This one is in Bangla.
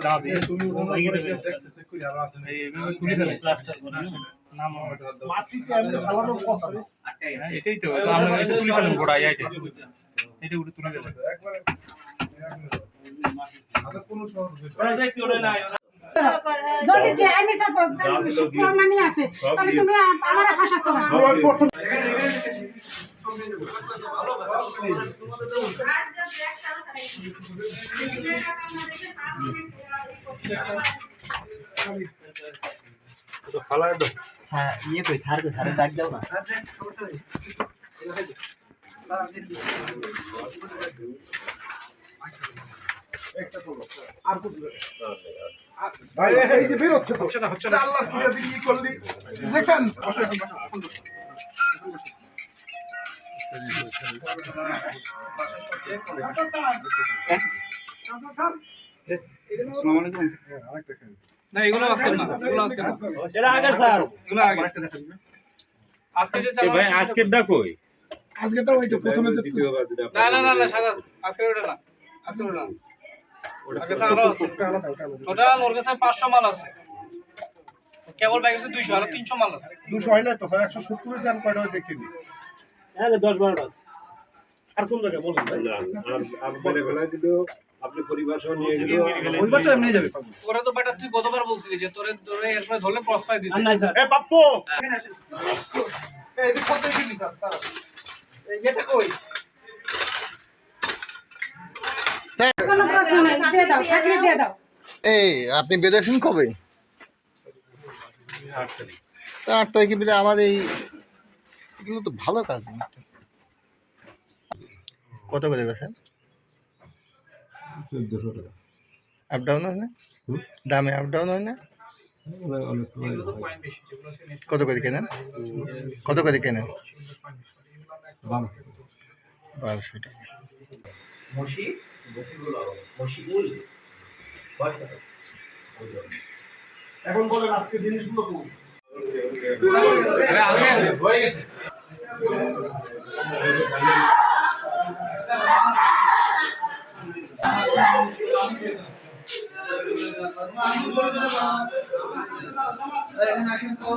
দাও দিয়ে তুমি তুলে ফেলে নাম এটাই তো আমরা এটা তুলে ফেলেন গোড়া এইটা এটা উঠে তুলে ফেলেন যদি আমি প্রমাণই আছে তাহলে তুমি আমার ভাষা শোনা ইয়ে কই স্যার স্যারের ডাক দাও না ভাই এই যে বের হচ্ছে হচ্ছে না আল্লাহ পুরো দিন ই করলি দেখেন না এগুলো আজকে না এগুলো আজকে না এরা আগের স্যার এগুলো আগে আজকে যে চালানো ভাই আজকেরটা কই আজকেটা ওই তো প্রথমে তো না না না না সাদা আজকে ওটা না আজকে ওটা না আজকে স্যার আরো আছে টোটাল ওর কাছে 500 মাল আছে কেবল ব্যাগ আছে 200 আর 300 মাল আছে 200 হয় না তো স্যার 170 এর চান কয়টা দেখিনি তাহলে 10-12 আছে আর কোন জায়গায় বলুন ভাই আর বেলে বেলা দিল আপনি পরিবার সহ নিয়ে গেল ওইবার তো এমনি যাবে ওরা তো বেটা তুই কতবার বলছিলি যে তোরে ধরে এরপরে ধরলে প্রশ্রয় দিতে আর নাই স্যার এ বাপ্পু এই দিক কোথায় গেলি স্যার তারা এই এটা কই কোনো প্রশ্ন নাই দিয়ে দাও চাকরি দিয়ে দাও এই আপনি বেরোছেন কবে 8 তারিখে বেরো আমার এই এগুলো তো ভালো কাজ না কত করে গেছেন 1400 টাকা আপ ডাউন হয় না দামে আপ ডাউন হয় না এগুলো তো পয়েন্ট বেশি যেগুলো আছে নেক্সট কত করে কেনেন কত করে কেনেন 1200 টাকা এখন বলেন আজকে জিনিসগুলো কোন আরে আসেন হয়ে গেছে এখানে আসেন তো